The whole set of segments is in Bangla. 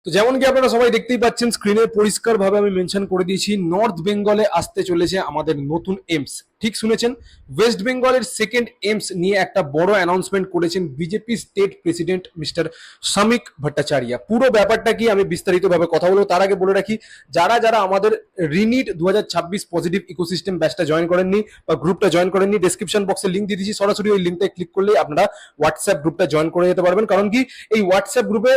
তো যেমন কি আপনারা সবাই দেখতেই পাচ্ছেন স্ক্রিনে পরিষ্কার ভাবে আমি মেনশন করে দিয়েছি, নর্থ বেঙ্গলে আসতে চলেছে আমাদের নতুন এইমস। ঠিক শুনেছেন, ওয়েস্ট বেঙ্গলের সেকেন্ড এইমস নিয়ে একটা বড় অ্যানাউন্সমেন্ট করেছেন বিজেপি স্টেট প্রেসিডেন্ট মিস্টার শ্রমিক ভট্টাচার্য। পুরো ব্যাপারটা কি আমি বিস্তারিতভাবে কথা বলবো, তার আগে বলে রাখি যারা যারা আমাদের রিনিট 2026 পজিটিভ ইকোসিস্টেম ব্যাচটা জয়েন করেননি বা গ্রুপটা জয়েন করেননি, ডেসক্রিপশন বক্সে লিঙ্ক দিয়ে দিচ্ছি, সরাসরি ওই লিঙ্কটা ক্লিক করলেই আপনারা হোয়াটসঅ্যাপ গ্রুপটা জয়েন করে যেতে পারবেন। কারণ কি, এই হোয়াটসঅ্যাপ গ্রুপে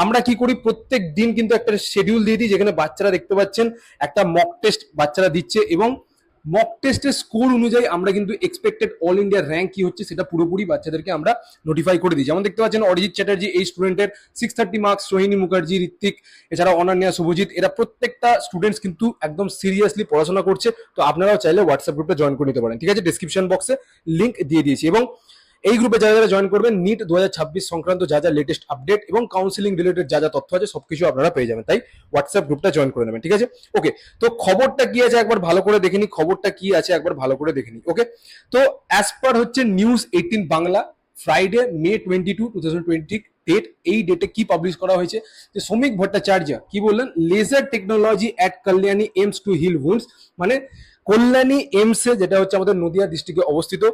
আমরা কি করি, প্রত্যেক দিন কিন্তু একটা শিডিউল দিয়ে দিই, যেখানে বাচ্চারা দেখতে পাচ্ছেন একটা মক টেস্ট বাচ্চারা দিচ্ছে, এবং মক টেস্টের স্কোর অনুযায়ী আমরা কিন্তু এক্সপেক্টেড অল ইন্ডিয়া র্যাঙ্ক কি হচ্ছে সেটা পুরোপুরি বাচ্চাদেরকে আমরা নোটিফাই করে দিই। যেমন দেখতে পাচ্ছেন অরিজিৎ চ্যাটার্জি এই স্টুডেন্টের 630 মার্কস, সোহিনী মুখার্জি, ঋত্বিক, এছাড়া অনন্যা, শুভজিৎ, এরা প্রত্যেকটা স্টুডেন্টস কিন্তু একদম সিরিয়াসলি পড়াশোনা করছে। তো আপনারাও চাইলে হোয়াটসঅ্যাপ গ্রুপে জয়েন করে নিতে পারেন, ঠিক আছে? ডেসক্রিপশন বক্সে লিঙ্ক দিয়ে দিয়েছি। এবং এই গ্রুপে যারা যারা জয়েন করবেন, নিট 2026 সংক্রান্ত যা যা লেটেস্ট আপডেট এবং কাউন্সিলিং রিলেটেড যা যা তথ্য আছে সবকিছু আপনারা পেয়ে যাবেন। তাই হোয়াটসঅ্যাপ গ্রুপটা জয়েন করে নেবেন, ঠিক আছে? ওকে, তো খবরটা কি আছে একবার ভালো করে দেখে নি, খবরটা কি আছে একবার ভালো করে দেখে নি। ওকে, তো অ্যাজ পার হচ্ছে নিউজ 18 বাংলা, ফ্রাইডে মে 22, 2020 ডেট, এই ডেটে কি পাবলিশ করা হয়েছে যে শ্রমিক ভট্টাচার্য কি বললেন, laser technology at Kalyani AIIMS to heal wounds. মানে কল্যাণী এইমসে, যেটা হচ্ছে আমাদের নদিয়া ডিস্ট্রিক্টে অবস্থিত,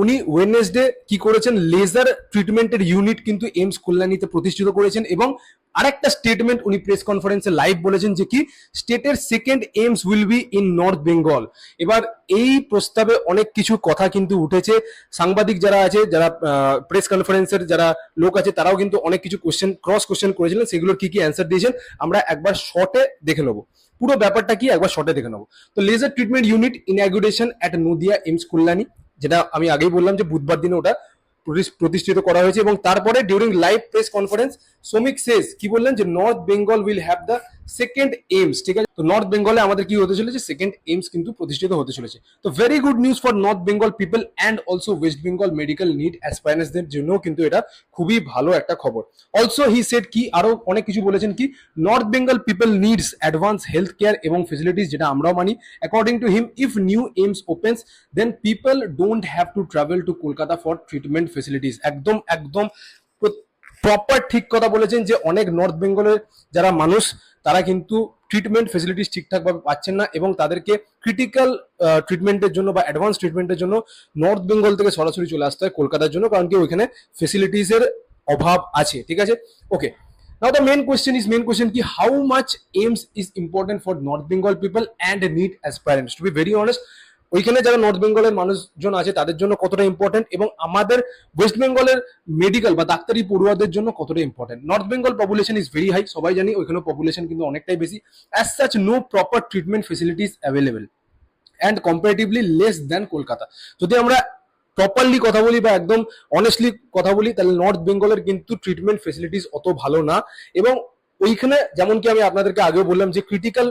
উনি ওয়েডনেসডে কি করেছেন, লেজার ট্রিটমেন্টের ইউনিট কিন্তু এইমস কল্যাণীতে প্রতিষ্ঠিত করেছেন। এবং আরেকটা স্টেটমেন্ট উনি প্রেস কনফারেন্সে লাইভ বলেছেন যে কি স্টেটের second AIIMS will be in north Bengal. এবার এই প্রস্তাবে অনেক কিছু কথা কিন্তু উঠেছে, সাংবাদিক যারা আছে, যারা প্রেস কনফারেন্সের যারা লোক আছে, তারাও কিন্তু অনেক কিছু ক্রস কোশ্চেন করেছিলেন, সেগুলোর কি কি অ্যান্সার দিয়েছেন আমরা একবার শর্টে দেখে নেবো। পুরো ব্যাপারটা কি একবার শর্টে দেখে নেবো। তো laser treatment unit inauguration at Nadia AIIMS Kalyani, যেটা আমি আগেই বললাম যে বুধবার দিনে ওটা প্রতিষ্ঠিত করা হয়েছে। এবং তারপরে ডিউরিং লাইভ প্রেস কনফারেন্স শ্রমিক সেজ কি বললেন যে north Bengal will have the second AIIMS. ঠিক আছে, তো নর্থ বেঙ্গলে আমাদের কি হতে চলেছে, সেকেন্ড এইমস কিন্তু প্রতিষ্ঠিত হতে চলেছে। তো very good news for North Bengal people and also West Bengal medical need অ্যাসপায়ারেন্টসদের জন্য কিন্তু এটা খুবই ভালো একটা খবর। অলসো হি সেড কি, আরো অনেক কিছু বলেছেন কি, North Bengal people needs advance health care এবং ফেসিলিটিস, যেটা আমরাও মানি। According to him, if new AIIMS opens then people don't have to travel to Kolkata for treatment facilities. একদম একদম প্রপার ঠিক কথা বলেছেন যে অনেক নর্থ বেঙ্গলের যারা মানুষ, তারা কিন্তু ট্রিটমেন্ট ফেসিলিটিস ঠিকঠাক ভাবে পাচ্ছেন না, এবং তাদেরকে ক্রিটিক্যাল ট্রিটমেন্টের জন্য বা অ্যাডভান্স ট্রিটমেন্টের জন্য নর্থ বেঙ্গল থেকে সরাসরি চলে আসতে হয় কলকাতার জন্য, কারণ কি ওইখানে ফেসিলিটিস এর অভাব আছে। ঠিক আছে, ওকে। Now the main question ki how much AIIMS is important for North Bengal people and NEET aspirants? To be very honest, ওইখানে যারা নর্থ বেঙ্গলের মানুষজন আছে তাদের জন্য কতটা ইম্পর্টেন্ট, এবং আমাদের ওয়েস্ট বেঙ্গলের মেডিকেল বা ডাক্তারি পড়ুয়াদের জন্য কতটা important. North Bengal population is very high, সবাই জানি ওইখানে পপুলেশন কিন্তু অনেকটাই বেশি। As such no proper treatment facilities available and comparatively less than Kolkata. যদি আমরা প্রপারলি কথা বলি বা একদম অনেস্টলি কথা বলি, তাহলে নর্থ বেঙ্গলের কিন্তু ট্রিটমেন্ট ফেসিলিটিস অত ভালো না। এবং ওইখানে যেমন কি আমি আপনাদেরকে আগেও বললাম যে ক্রিটিক্যাল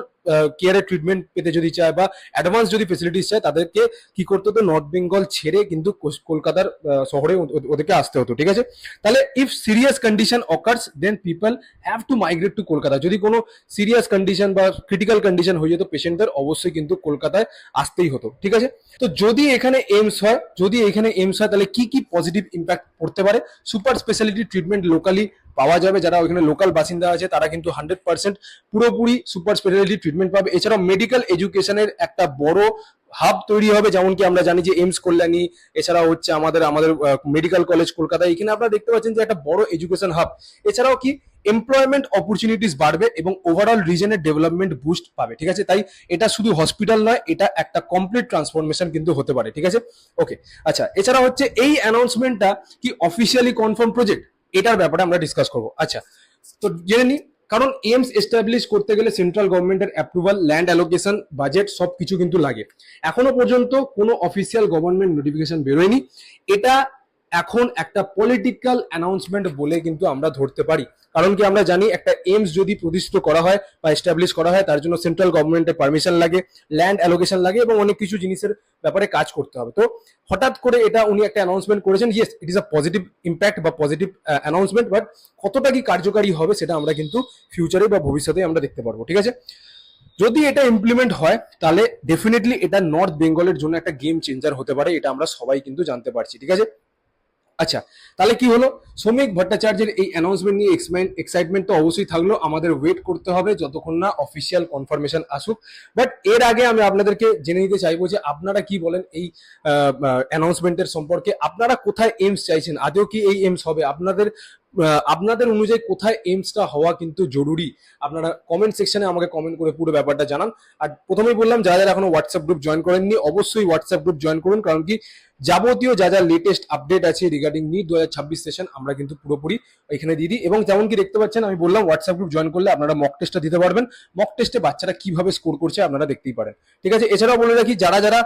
কেয়ারের ট্রিটমেন্ট পেতে যদি চায় বা অ্যাডভান্স যদি ফেসিলিটিস চায়, তাদেরকে কি করতে হতো, নর্থ বেঙ্গল ছেড়ে কিন্তু কলকাতার শহরে ওদেরকে আসতে হতো। ঠিক আছে, তাহলে if serious condition occurs then people have to migrate to Kolkata. যদি কোনো সিরিয়াস কন্ডিশন বা ক্রিটিক্যাল কন্ডিশন হয়ে যেত পেশেন্টদের, অবশ্যই কিন্তু কলকাতায় আসতেই হতো। ঠিক আছে, তো যদি এখানে এইমস হয়, তাহলে কি কি পজিটিভ ইম্প্যাক্ট পড়তে পারে। সুপার স্পেশালিটি ট্রিটমেন্ট লোকালি পাওয়া যাবে, যারা ওইখানে লোকাল বাসিন্দা আছে তারা কিন্তু 100% পুরোপুরি সুপার স্পেশালিটি ট্রিটমেন্ট পাবে। এছাড়াও মেডিকেল এডুকেশনের একটা বড় হাব তৈরি হবে, যেমন কি আমরা জানি যে এইমস কল্যাণী, এছাড়াও হচ্ছে আমাদের মেডিকেল কলেজ কলকাতা, এখানে আপনারা দেখতে পাচ্ছেন যে একটা বড় এডুকেশন হাব। এছাড়াও কি এমপ্লয়মেন্ট অপরচুনিটিস বাড়বে এবং ওভারঅল রিজনের ডেভেলপমেন্ট বুস্ট পাবে। ঠিক আছে, তাই এটা শুধু হসপিটাল নয়, এটা একটা কমপ্লিট ট্রান্সফরমেশন কিন্তু হতে পারে। ঠিক আছে, ওকে। আচ্ছা, এছাড়া হচ্ছে এই অ্যানাউন্সমেন্টটা কি অফিসিয়ালি কনফার্ম প্রজেক্ট, এটার ব্যাপারে আমরা ডিসকাস করবো। আচ্ছা, তো জেনে নিই, কারণ এইমস এস্টাবলিশ করতে গেলে সেন্ট্রাল গভর্নমেন্টের অ্যাপ্রুভাল, ল্যান্ড অ্যালোকেশন, বাজেট সবকিছু কিন্তু লাগে। এখনো পর্যন্ত কোনো অফিসিয়াল গভর্নমেন্ট নোটিফিকেশন বেরোয়নি। এটা এখন একটা পলিটিক্যাল অ্যানাউন্সমেন্ট বলে কিন্তু আমরা ধরতে পারি। কারণ কি, আমরা জানি একটা এইমস যদি প্রতিষ্ঠিত করা হয় বা এস্টাবলিশ করা হয়, তার জন্য সেন্ট্রাল গভর্নমেন্টের পারমিশন লাগে, ল্যান্ড অ্যালোকেশন লাগে এবং অনেক কিছু জিনিসের ব্যাপারে কাজ করতে হবে। তো হঠাৎ করে এটা উনি একটা অ্যানাউন্সমেন্ট করেছেন, yes it is a positive impact বা পজিটিভ অ্যানাউন্সমেন্ট, বাট কতটা কি কার্যকারী হবে সেটা আমরা কিন্তু ফিউচারে বা ভবিষ্যতে আমরা দেখতে পারবো। ঠিক আছে, যদি এটা ইমপ্লিমেন্ট হয় তাহলে ডেফিনেটলি এটা নর্থ বেঙ্গলের জন্য একটা গেম চেঞ্জার হতে পারে, এটা আমরা সবাই কিন্তু জানতে পারছি। ঠিক আছে, আচ্ছা, তাহলে কি হলো, শ্রমিক ভট্টাচার্যের এই অ্যানাউন্সমেন্ট নিয়ে এক্সাইটমেন্ট তো অবশ্যই থাকলো, আমাদের ওয়েট করতে হবে যতক্ষণ না অফিসিয়াল কনফার্মেশন আসুক। বাট এর আগে আমি আপনাদেরকে জেনে নিতে চাইবো যে আপনারা কি বলেন এই অ্যানাউন্সমেন্টের সম্পর্কে, আপনারা কোথায় এইমস চাইছেন, আদৌ কি এই এইমস হবে আপনাদের, আপনাদের অনুযায়ী কোথায় এইমসটা হওয়া কিন্তু জরুরি, আপনারা কমেন্ট সেকশনে আমাকে কমেন্ট করে পুরো ব্যাপারটা জানান। আর প্রথমেই বললাম, যারা যারা এখনো হোয়াটসঅ্যাপ গ্রুপ জয়েন করেননি অবশ্যই হোয়াটসঅ্যাপ গ্রুপ জয়েন করুন, কারণ কি যাবতীয় যা যা লেটেস্ট আপডেট আছে রিগার্ডিং নিট 2026 সেশন আমরা কিন্তু পুরোপুরি এখানে দিয়ে দিই। এবং যেমন কি দেখতে পাচ্ছেন, আমি বললাম হোয়াটসঅ্যাপ গ্রুপ জয়েন করলে আপনারা মক টেস্টটা দিতে পারবেন, মক টেস্টে বাচ্চারা কিভাবে স্কোর করছে আপনারা দেখতেই পারেন। ঠিক আছে, এছাড়াও বলে রাখি, যারা যারা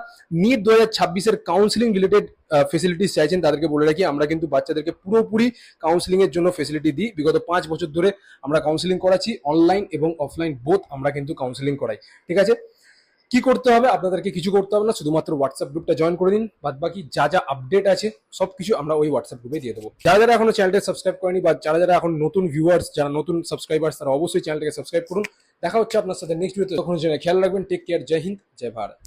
নিট 2026 এর কাউন্সিলিং রিলেটেড ফেসিলিটিস চাইছেন তাদেরকে বলে রাখি, আমরা কিন্তু বাচ্চাদেরকে পুরোপুরি কাউন্সিলিং এর জন্য ফেসিলিটি দিই। বিগত 5 বছর ধরে আমরা কাউন্সিলিং করাচ্ছি, অনলাইন এবং অফলাইন বোথ আমরা কিন্তু কাউন্সিলিং করাই। ঠিক আছে, কি করতে হবে, আপনাদেরকে কিছু করতে হবে না, শুধুমাত্র হোয়াটসঅ্যাপ গ্রুপটা জয়েন করে দিন, বাদ বাকি যা যা আপডেট আছে সবকিছু আমরা ওই হোয়াটসঅ্যাপ গ্রুপে দিয়ে দেবো। যারা যারা এখনো চ্যানেলটা সাবস্ক্রাইব করেনি বা যারা যারা এখন নতুন ভিউয়ার্স, যারা নতুন সাবস্ক্রাইবার্স, তারা অবশ্যই চ্যানেলটাকে সাবস্ক্রাইব করুন। দেখা হচ্ছে আপনার সাথে নেক্সট ভিডিওতে, তখন জন্য খেয়াল রাখবেন। টেক কেয়ার, জয় হিন্দ, জয় ভারত।